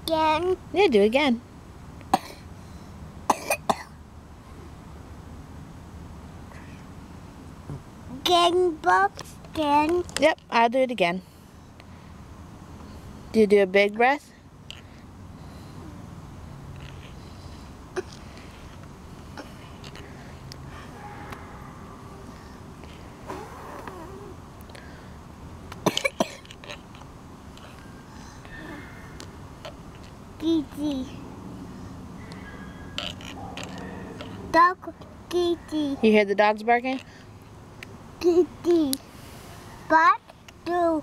again? Yeah, do it again. Again, Box again. Yep, I'll do it again. Do you do a big breath? Kitty. Dog, kitty. You hear the dogs barking? Kitty. But do.